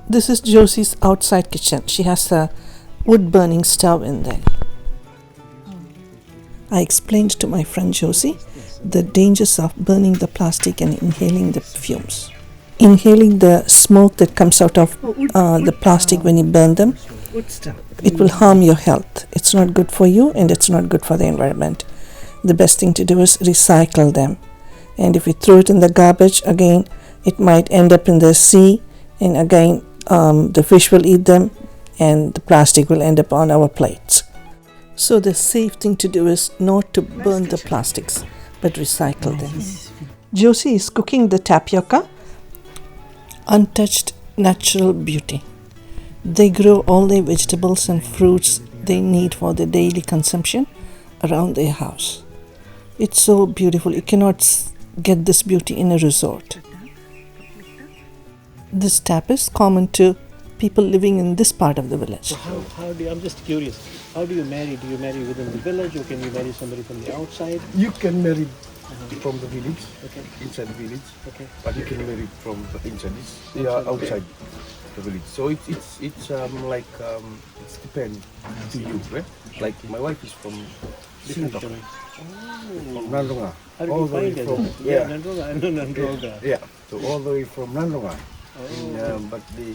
This is Josi's outside kitchen. She has a wood burning stove in there. I explained to my friend Josi the dangers of burning the plastic and inhaling the fumes. Inhaling the smoke that comes out of the plastic when you burn them, it will harm your health. It's not good for you and it's not good for the environment. The best thing to do is recycle them. And if you throw it in the garbage, again, it might end up in the sea, and again, the fish will eat them and the plastic will end up on our plates. So the safe thing to do is not to burn the plastics, but recycle them. Josi is cooking the tapioca, untouched natural beauty. They grow all the vegetables and fruits they need for their daily consumption around their house. It's so beautiful. You cannot get this beauty in a resort. This tap is common to people living in this part of the village. So how do you, I'm just curious, how do you marry? Do you marry within the village, or can you marry somebody from the outside? You can marry from the village, Okay. inside the village, Okay. but you can marry from the inside, outside the village. So it's depends to you, right? Like my wife is from Different Singapore, country. from Nandronga. How did all you the way find it? from Yeah, Nandronga. I know Nandronga. yeah, so all the way from Nandronga. Oh. But they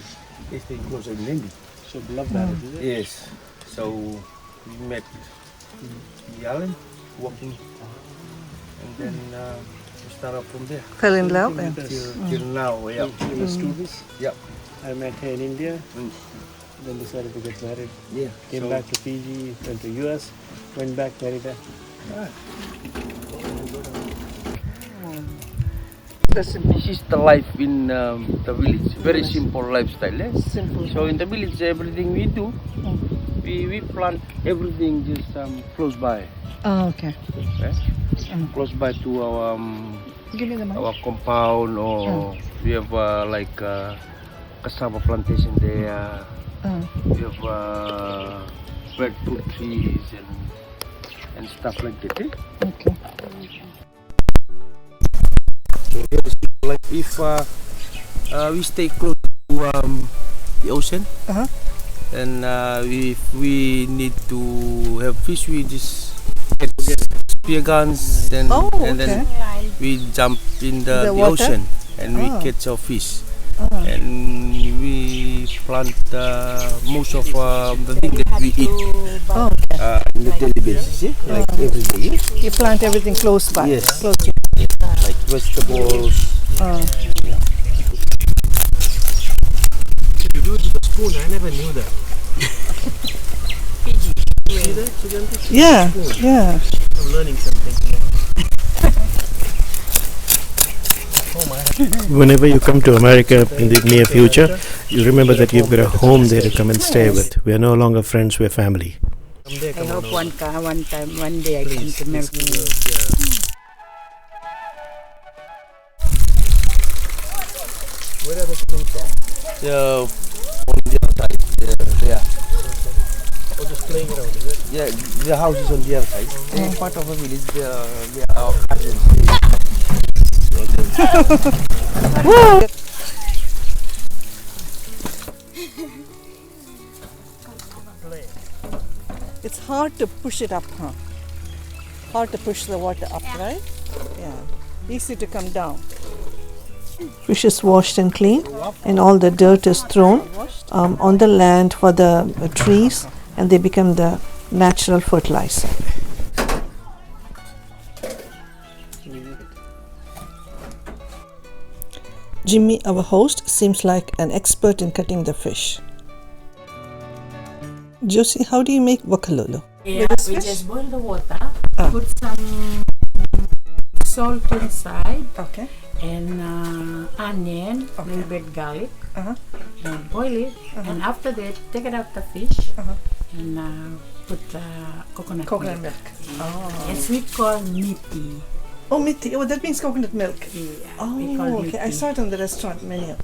stay closer in Nandi. So love marriage, is it? Yes. So we met Yalen walking, and then we started from there Fell in love. till now. Yeah. We were students. Yeah. I met her in India, Mm. then decided to get married. Yeah. Came So- back to Fiji, went to US, went back, married her. This is the life in the village. Very simple lifestyle. Eh? Simple. So in the village, everything we do, we plant everything just close by. Oh, okay. Eh? Close by to Give me the mic. our compound, or we have like cassava plantation there. We have breadfruit trees and stuff like that. Eh? Okay. So like if we stay close to the ocean, and if we need to have fish, we just get spear guns and then we jump in the water? ocean and we catch our fish. And we plant most of the things that we eat in the daily basis, like every day. You plant everything close by. Yes. Close to Like vegetables. You do it with a spoon, I never knew that. Fiji. See that? Suganti? Yeah, yeah. I'm learning something. Whenever you come to America in the near future, you remember that you've got a home there to come and stay with. We are no longer friends, we're family. Someday I come hope on. one day I come to America. Where are they coming from? On the other side. Yeah. Or just playing around, is it? Yeah, the house is on the other side. They're part of a village. They are our cousins. It's hard to push it up, huh? Hard to push the water up, right? Yeah. Easy to come down. Fish is washed and cleaned, and all the dirt is thrown on the land for the trees, and they become the natural fertilizer. Jimmy, our host, seems like an expert in cutting the fish. Josi, how do you make vakalolo? Yeah, we just boil the water, put some salt inside, Okay. and onion, a little bit garlic, and boil it. And after that, take it out the fish and put coconut milk. Oh. Yes, we call miti. Oh, miti. Oh, that means coconut milk. Yeah, we call Oh, okay. I miti. saw it on the restaurant menu.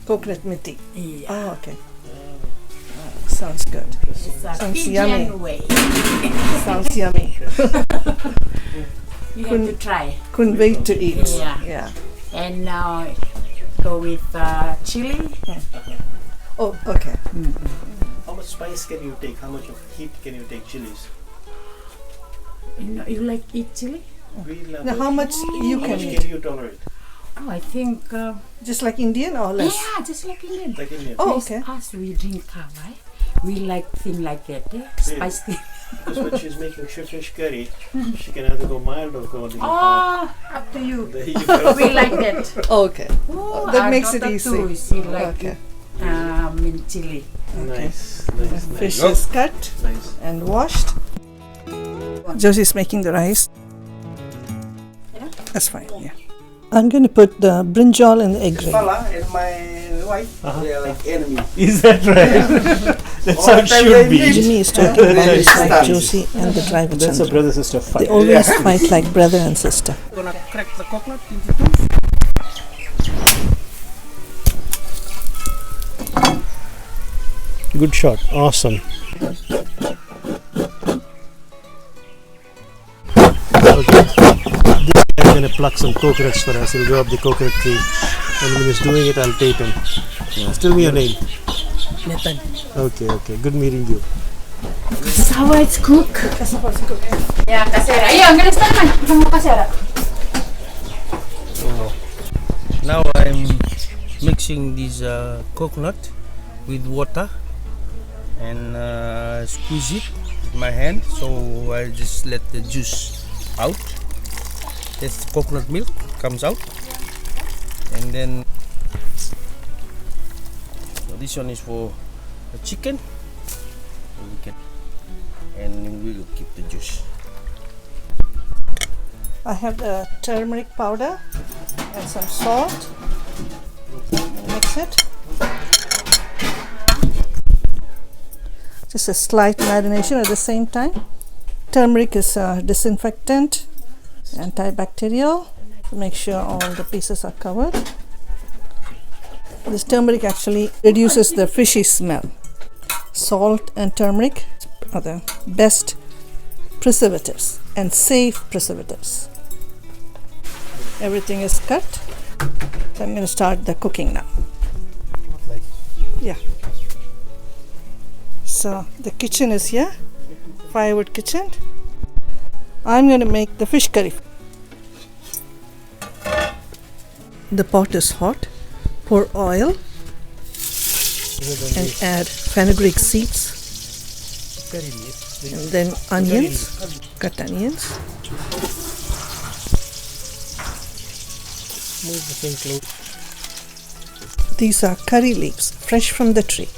Coconut miti. Yeah. Oh, okay. Sounds good. It's a Sounds Fijian yummy. way. Sounds yummy. You have to try. Couldn't wait to eat. Yeah. And now go with chili. Oh, okay. How much spice can you take? How much of heat can you take chilies? You like eat chili? Now, how much you How can much eat? can you tolerate? Oh, I think. Just like Indian or less? Yeah, just like Indian. Like Indian? Oh, Yes, okay. us we drink kawai. We like thing like that, spice thing. Because when she's making fish curry, she can either go mild or go a little hard. Oh, up to you. There you go. We like that. Okay. Oh, That our makes it daughter easy. Too, she like Okay. in chili. Nice, nice, nice. Fish is cut Nice. and washed. Josie is making the rice. Yeah. That's fine, yeah. I'm going to put the brinjal in the egg gravy. Fala and my wife, they are like enemies. Is that right? That's how it time should they be. meet. Jimmy is talking about his wife Distance. Josie and the driver That's a Chandra. brother-sister fight. They always fight like brother and sister. Gonna crack the coconut into two. Good shot. Awesome. Okay. This guy is going to pluck some coconuts for us. He'll go up the coconut tree. And when he's doing it, I'll tape him. Tell me your name. Nathan. Okay, okay. Good meeting you. This is how it's cooked. Yeah, kasera. Ayo, ang ganas naman. Kamu kasera. Now I'm mixing this coconut with water and squeeze it with my hand, so I just let the juice out. This coconut milk comes out, and then so this one is for the chicken, and we will keep the juice. I have the turmeric powder and some salt. Mix it. Just a slight marination at the same time. Turmeric is a disinfectant, antibacterial. So make sure all the pieces are covered. This turmeric actually reduces the fishy smell. Salt and turmeric are the best preservatives and safe preservatives. Everything is cut. So I'm going to start the cooking now. Yeah. So the kitchen is here, firewood kitchen. I'm going to make the fish curry. The pot is hot. Pour oil and add fenugreek seeds and then onions, cut onions. Move the thing close. These are curry leaves, fresh from the tree.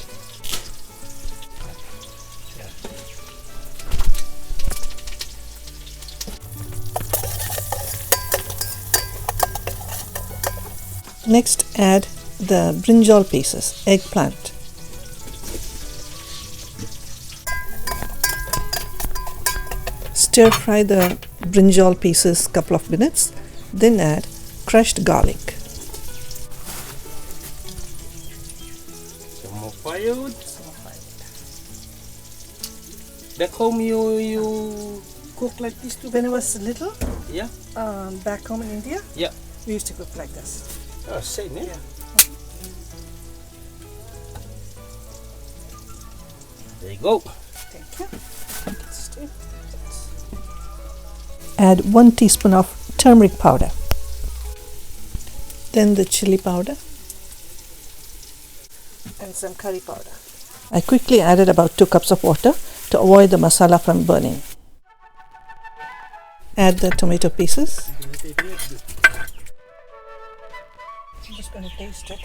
Next, add the brinjal pieces, eggplant. Stir fry the brinjal pieces couple of minutes, then add crushed garlic. Some more firewood. Back home you cook like this too? When I was little, Yeah? back home in India, Yeah. we used to cook like this. Oh, same, eh? Yeah. There you go. Thank you. Add 1 teaspoon of turmeric powder. Then the chili powder and some curry powder. I quickly added about 2 cups of water to avoid the masala from burning. Add the tomato pieces. I'm just going to taste it.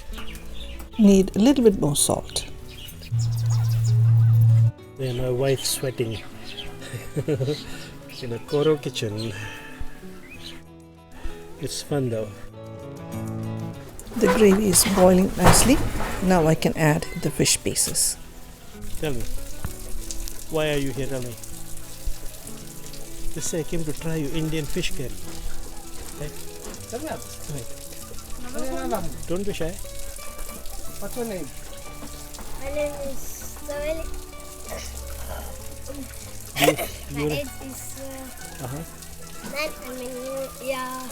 Need a little bit more salt. Yeah, my wife's sweating in a Koro kitchen. It's fun though. The gravy is boiling nicely. Now I can add the fish pieces. Tell me, why are you here? Tell me. Just say I came to try your Indian fish curry. Right? Don't be shy. What's your name? My name is Zoe. You My wanna- age is uh-huh. Man, I mean, yeah.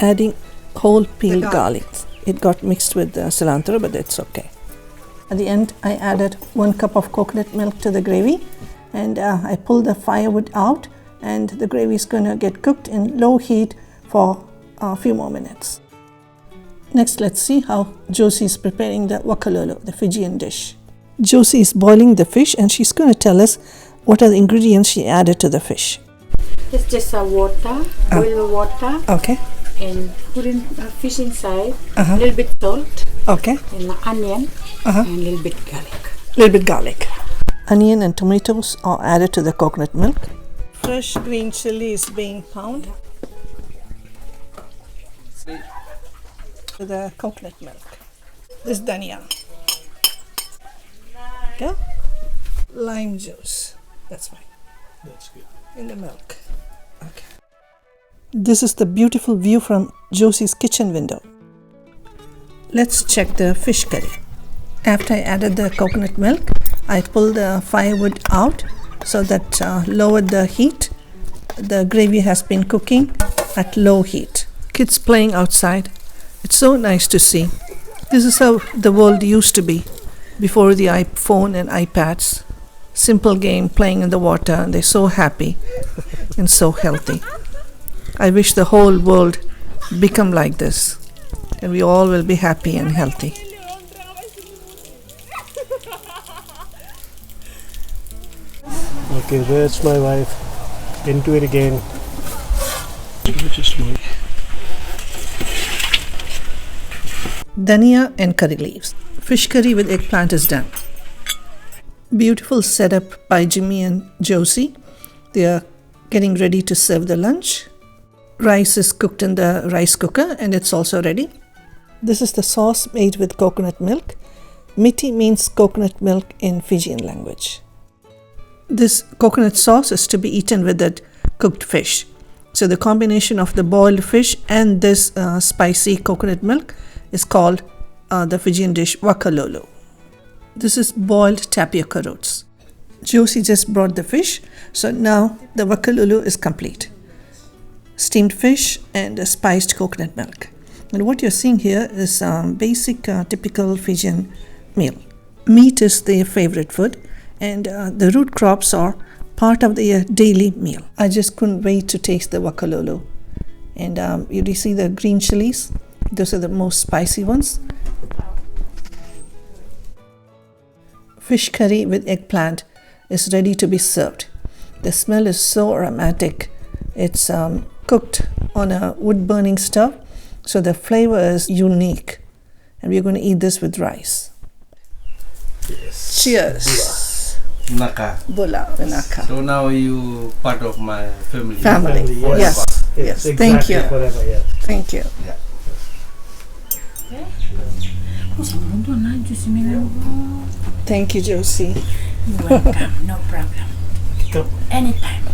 Adding whole peeled garlic. It got mixed with cilantro, but that's okay. At the end, I added 1 cup of coconut milk to the gravy, and I pulled the firewood out, and the gravy is going to get cooked in low heat for a few more minutes. Next, let's see how Josi is preparing the vakalolo, the Fijian dish. Josi is boiling the fish, and she's going to tell us what are the ingredients she added to the fish. It's just water, boil water, Okay, and put in fish inside, a little bit salt, okay, and onion, and a little bit garlic. little bit garlic. Onion and tomatoes are added to the coconut milk. Fresh green chili is being pounded to the coconut milk. This dhania. Okay. Lime juice. That's fine. That's good. In the milk. Okay. This is the beautiful view from Josi's kitchen window. Let's check the fish curry. After I added the coconut milk, I pulled the firewood out so that lowered the heat. The gravy has been cooking at low heat. Kids playing outside. It's so nice to see. This is how the world used to be before the iPhone and iPads. Simple game, playing in the water, and they're so happy and so healthy. I wish the whole world become like this, and we all will be happy and healthy. Okay, there's my wife. Into it again. Dhania and curry leaves. Fish curry with eggplant is done. Beautiful setup by Jimmy and Josi. They are getting ready to serve the lunch. Rice is cooked in the rice cooker and it's also ready. This is the sauce made with coconut milk. Miti means coconut milk in Fijian language. This coconut sauce is to be eaten with the cooked fish. So the combination of the boiled fish and this spicy coconut milk is called the Fijian dish vakalolo. This is boiled tapioca roots. Josi just brought the fish, so now the vakalolo is complete. Steamed fish and a spiced coconut milk. And what you're seeing here is basic typical Fijian meal. Meat is their favorite food, and the root crops are part of their daily meal. I just couldn't wait to taste the vakalolo. And you see the green chilies? Those are the most spicy ones. Fish curry with eggplant is ready to be served. The smell is so aromatic. It's cooked on a wood-burning stove, so the flavor is unique. And we're going to eat this with rice. Yes. Cheers. Naka. Bula vinaka. So now you part of my family. Family. Family, Yes. Yes. Exactly. Thank you. Forever, yeah. Thank you. Thank you, Josi. You're welcome, no problem. Come. Anytime.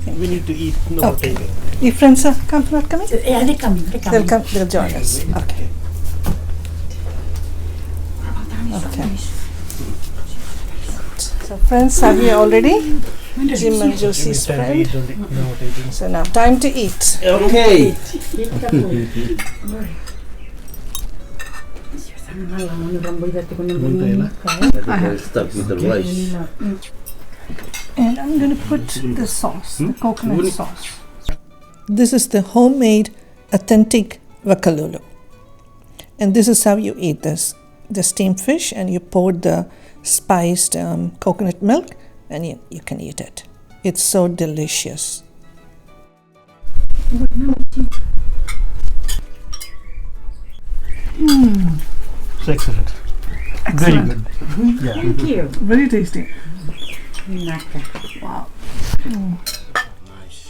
We need to eat. No more Okay. taking. Your friends are not coming? Yeah, they come. They'll come. They'll join us. Okay. Okay. So friends are here already. Jim and Josi's Time to friend. eat, don't no more taking. So now time to eat. Okay. Start with the rice. And I'm going to put the sauce, the coconut sauce. This is the homemade, authentic vakalolo. And this is how you eat this. The steamed fish, and you pour the spiced coconut milk, and you can eat it. It's so delicious. It's excellent. Very good. Yeah. Thank you. Very tasty. Naka. Wow.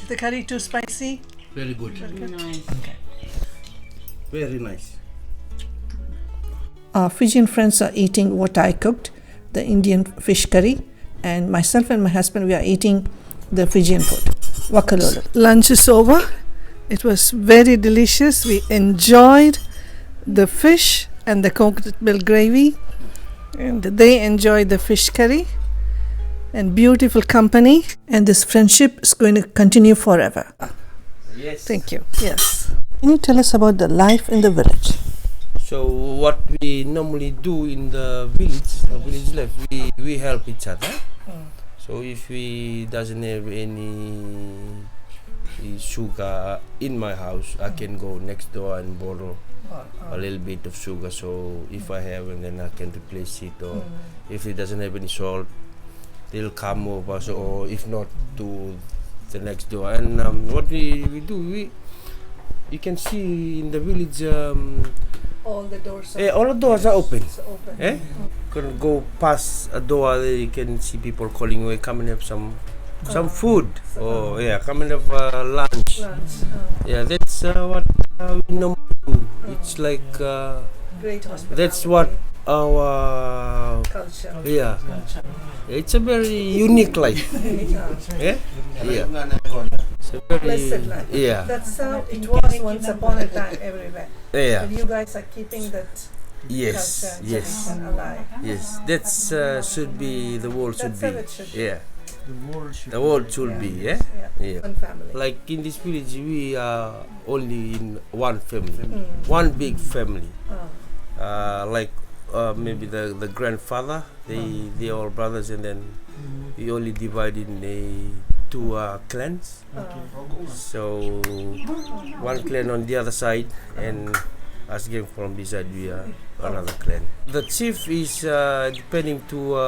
The curry too spicy? Very good. Nice. Very nice. Our Fijian friends are eating what I cooked, the Indian fish curry, and myself and my husband, we are eating the Fijian food, vakalolo. Lunch is over, It was very delicious. We enjoyed the fish and the coconut milk gravy, and they enjoyed the fish curry, and beautiful company, and this friendship is going to continue forever. Yes. Thank you. Yes. Can you tell us about the life in the village? So what we normally do in the village life, we help each other. So if we doesn't have any sugar in my house, I can go next door and borrow a little bit of sugar. So if I have, and then I can replace it. Or if it doesn't have any salt, they'll come over. So, or if not, to the next door. And what we do, you can see in the village. All the doors All the doors are open. open. Can go past a door, you can see people calling away, come and have some food, or come and have lunch. Yeah, that's what we normally do. It's like Great hospitality. that's what our Culture. It's a very unique life. Yeah. It's a very Blessed life. Yeah. That's how it was once upon a time everywhere. Yeah. But you guys are keeping that Yes. culture Yes. tradition alive. Yes. That's should be the world should That's be. how it should be. Yeah. The world should be. Yeah. Yeah. One family. Like in this village, we are only in one family, one big family. Like maybe the grandfather, they all brothers, and then we only divide in two clans. So one clan on the other side, and us again from this side we are another clan. The chief is depending to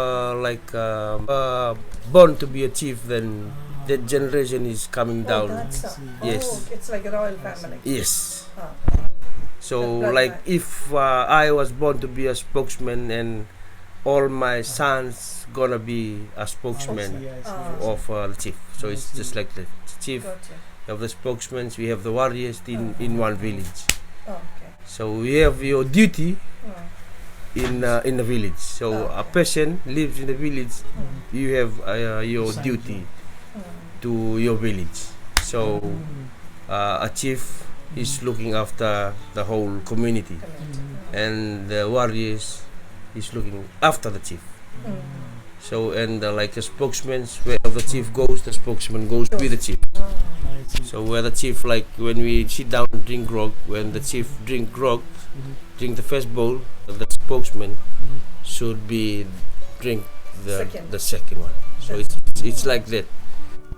born to be a chief, then that generation is coming down. Yes. It's like a royal family. Yes. Ah. So Right, like right. if I was born to be a spokesman, and all my sons gonna be a spokesman of the chief. So it's just like the chief Gotcha. of the spokesmen. We have the warriors in one village. Okay. So we have your duty in the village. So a person lives in the village, you have your duty to your village. So a chief is looking after the whole community, and the warriors is looking after the chief. So and like a spokesman, where the chief goes, the spokesman goes with the chief. So where the chief, like when we sit down and drink grog, when the chief drink grog, drink the first bowl, the spokesman should be drink the second one. So it's like that.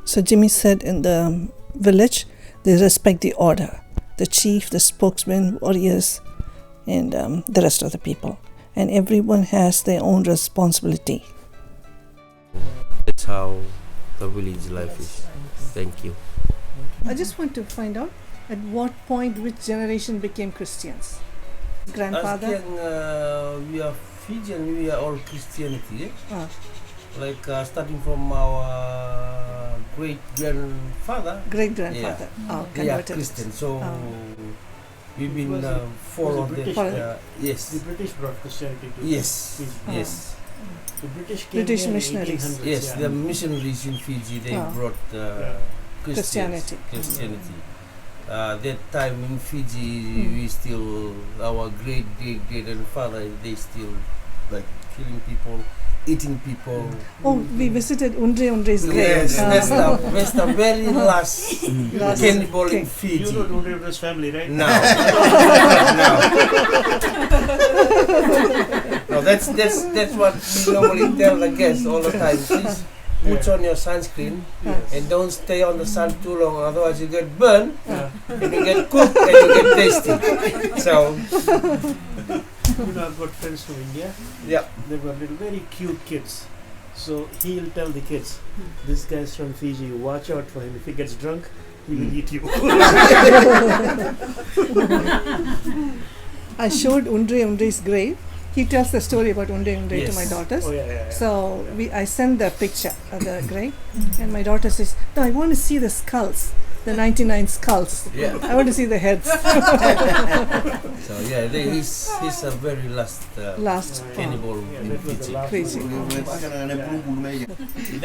So Jimmy said in the village, they respect the order. The chief, the spokesman, warriors, and the rest of the people. And everyone has their own responsibility. That's how the village life is. Thank you. I just want to find out at what point which generation became Christians. Grandfather? We are Fijian, we are all Christianity. Ah. Like starting from our great grandfather. Great grandfather. Oh, They are converted. Christian. So we've been Was it followed British? them. Yes. The British brought Christianity to Yes. Fiji. Yes. The British came British here in missionaries. 1800s, Yes. yeah. The missionaries in Fiji, they brought Christianity. Christianity. That time in Fiji, we still, our great grandfather, they still like killing people, eating people. Oh, we visited Undre's grave. Yes, that's the very last cannibal in king. Fiji. You know Unforgettable family, right? No. No, that's what we normally tell the guests all the time. Please put on your sunscreen and don't stay on the sun too long, otherwise you get burned and you get cooked and you get tasty. So You know, I've got friends from India. yeah. They've got little very cute kids. So he'll tell the kids, this guy's from Fiji, watch out for him. If he gets drunk, he will eat you. I showed Undre's grave. He tells the story about Undre to Yes. my daughters. Oh, yeah. So I send the picture of the grave, and my daughter says, "No, I want to see the skulls, the 99 skulls. Yeah. I want to see the heads." So yeah, he's a very last Last cannibal Yeah, in that was the Fiji. last Crazy. one.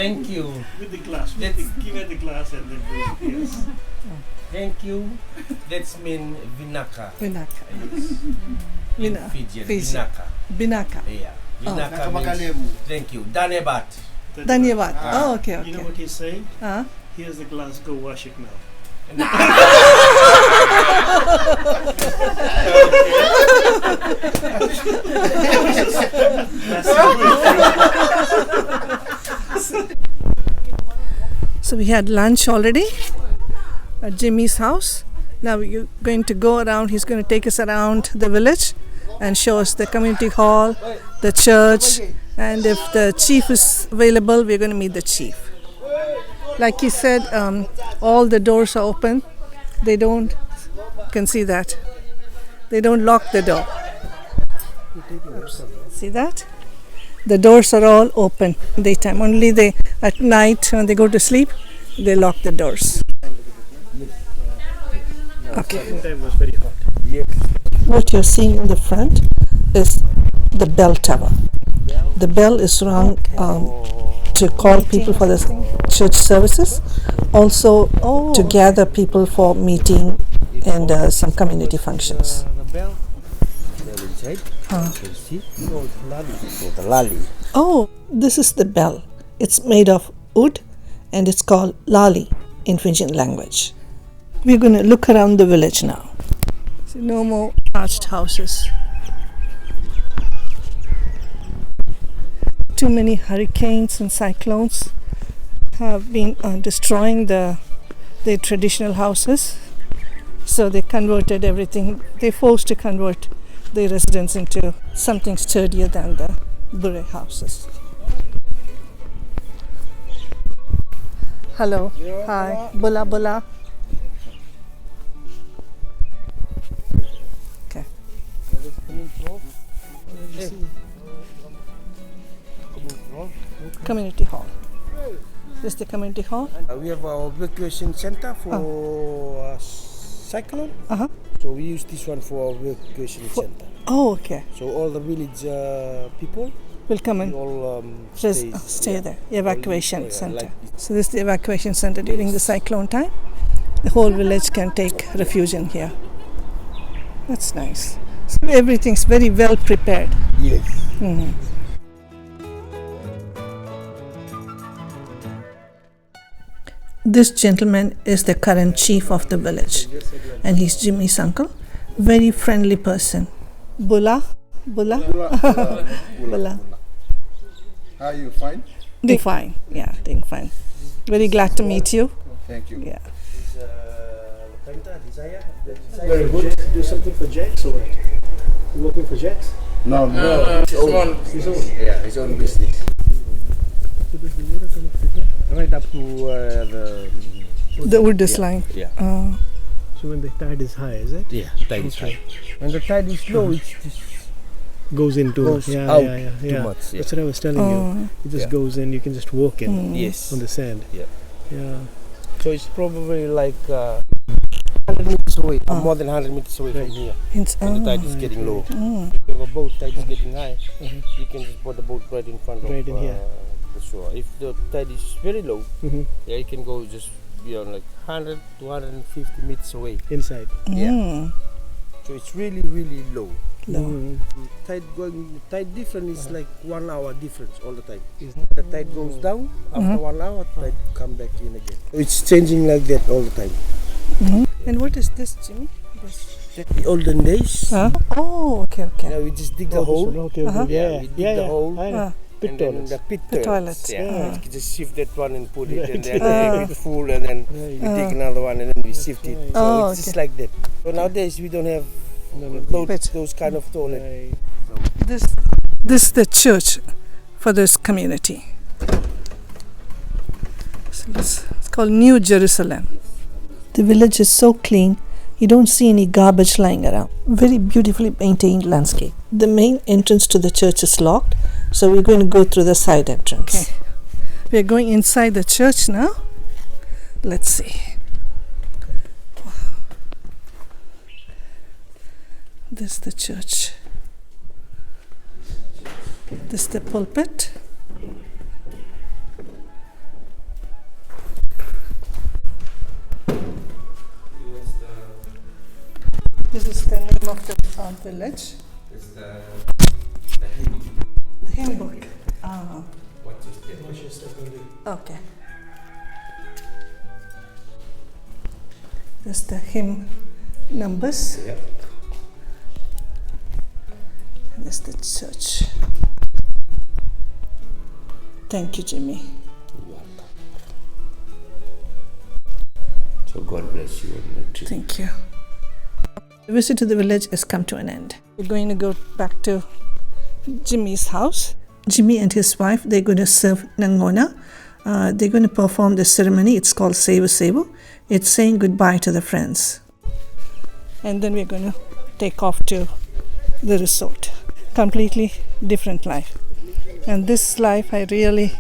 Thank you. With the glass. Let's- Give her the glass and then do it. Yes. Thank you. That's mean Vinaka. Vinaka. In Vina- Fijian. Fiji. Vinaka. Binaka. Yeah. Vinaka Nakabakalemu. means thank you. Danebat. Dhanyavad. Oh, okay, You know okay. what he's saying? Uh, Here's the glass, go wash it now. so we had lunch already at Jimmy's house. Now we're going to go around. He's going to take us around the village and show us the community hall, the church, and if the chief is available, we're going to meet the chief. Like he said, all the doors are open. They don't, you can see that. They don't lock the door. See that? The doors are all open daytime. Only they at night when they go to sleep, they lock the doors. Okay. Time was very hot. What you're seeing in the front is the bell tower. The bell is rung to call people for the church services, also to gather people for meeting and some community functions. The bell. Bell inside. You see? No, it's lali. Oh, the lali. Oh, this is the bell. It's made of wood and it's called lali in Fijian language. We're going to look around the village now. See, no more arched houses. Too many hurricanes and cyclones have been destroying their traditional houses. So they converted everything. They forced to convert their residence into something sturdier than the bure houses. Hello. Hi. Bula bula. Okay. Community hall. This is the community hall. We have our evacuation center for cyclone. Uh-huh. So we use this one for our evacuation center. Oh, okay. So all the village people We'll come we and all stay there. Evacuation yeah, center. like this. So this is the evacuation center during the cyclone time. The whole village can take refuge in here. That's nice. So everything's very well prepared. Yes. Mhm. This gentleman is the current chief of the village, and he's Jimmy's uncle. Very friendly person. Bula? Bula? Bula. Are you fine? Doing fine. Yeah, doing fine. Very glad to meet you. Thank you. Yeah. Very good. Do something for Jax or what? You working for Jax? No, His own. Yeah, his own business. Right up to The wood is lying. Yeah. So when the tide is high, is it? Yeah, tide is high. When the tide is low, it just Goes into goes yeah, out yeah, yeah, too yeah. much. Yeah. That's what I was telling you. It just Yeah. goes in. You can just walk in Yes. on the sand. Yeah. Yeah. So it's probably like 100 meters away, more than 100 meters away from here. When the tide is getting low. If you have a boat, tide is getting high, you can just put the boat right in front Right of in here. the shore. If the tide is very low, Mm-hmm. yeah, you can go just beyond like 100 to 150 meters away. Inside. Yeah. So it's really, really low. Mm. Tide difference is like 1 hour difference all the time. The tide goes down, after 1 hour, tide come back in again. It's changing like that all the time. And what is this, Jimmy? The olden days, Oh, okay, okay. yeah, we just dig the hole. Okay, okay. Yeah, Yeah, we dig yeah, the yeah. hole. I know. Ah. Pit And then toilets. the pit The toilets. toilets, Yeah, ah. you just shift that one and put it, and Right. then make it full, and then we dig another one, and then we shift it. So Oh, it's just okay. like that. So nowadays we don't have those kind of toilet. Right. This is the church for this community. So it's called New Jerusalem. The village is so clean, you don't see any garbage lying around. Very beautifully maintained landscape. The main entrance to the church is locked, so we're going to go through the side entrance. Okay. We're going inside the church now. Let's see. Wow. This is the church. This is the pulpit. village. It's the The hymn book. Ah, what is there. okay. There's the hymn numbers. Yeah. And there's the church. Thank you, Jimmy. So God bless you on the trip. Thank you. The visit to the village has come to an end. We're going to go back to Jimmy's house. Jimmy and his wife, they're going to serve Nangona. They're going to perform the ceremony. It's called Sevu Sevu. It's saying goodbye to the friends. And then we're going to take off to the resort. Completely different life. And this life I really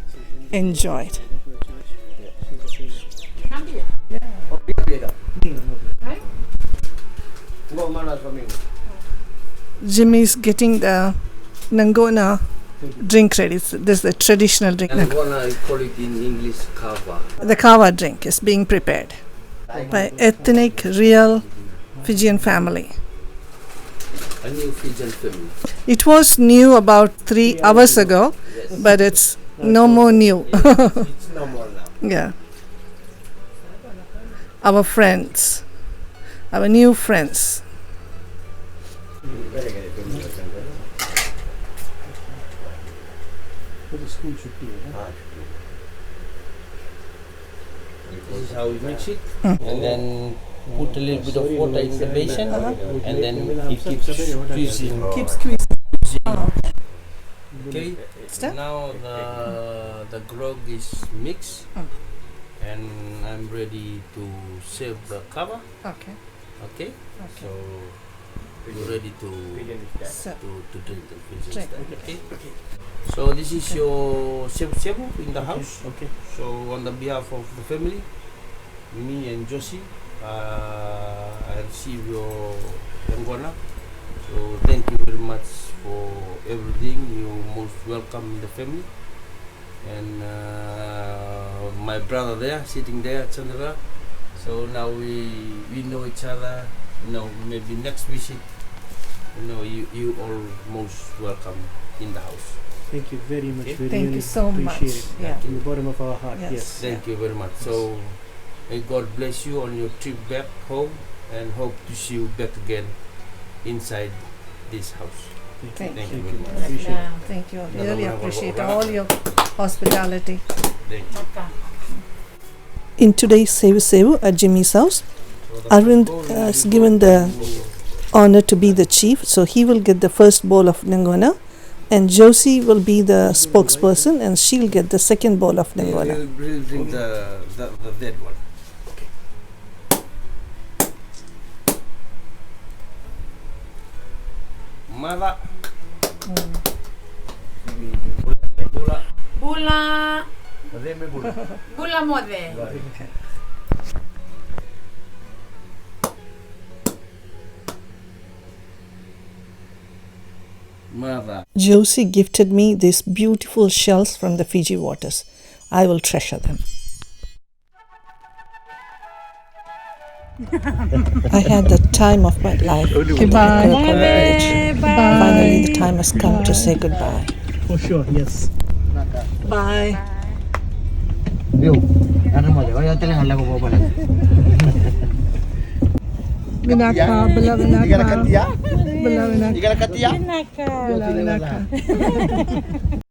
enjoyed. Jimmy's getting the Nangona drink ready. This is the traditional drink. And I call it in English kava. The kava drink is being prepared by ethnic, real Fijian family. A new Fijian family. It was new about 3 hours ago, but it's no more new. It's no more now. Yeah. Our friends, our new friends. This is how we mix it, and then put a little bit of water in the basin, and then it keeps squeezing. Keep squeezing. Okay. Step. Now the grog is mixed, and I'm ready to serve the kava. Okay. Okay. So you're ready to So, drink the Fijian Drink. style. Okay. So this is your sebu in the house. Okay. So on the behalf of the family, me and Josi, I receive your Angona. So thank you very much for everything. You're most welcome in the family. And my brother there, sitting there, Chandra. So now we know each other. Maybe next visit, you all most welcome in the house. Thank you very much. We Thank really you so much. appreciate it. Yeah. From the bottom of our heart. Yes. Yes. Thank you very much. So may God bless you on your trip back home, and hope to see you back again inside this house. Thank Thank you. you very much. Appreciate it. Thank you. Really appreciate all your hospitality. Thank you. In today's Sevu Sevu at Jimmy's house, Arvind is given the honor to be the chief, so he will get the first bowl of Nangona, and Josi will be the spokesperson, and she'll get the second bowl of Nangona. We'll drink the dead one. Mother. Bula. Bula. Bula. Bula mode. Mother. Josi gifted me these beautiful shells from the Fiji waters. I will treasure them. I had the time of my life. Goodbye. Finally, the time has come to say goodbye. For sure. Yes. Bye. Binaka, bala binaka. You gonna cut the Bala binaka. You gonna cut the Bala binaka.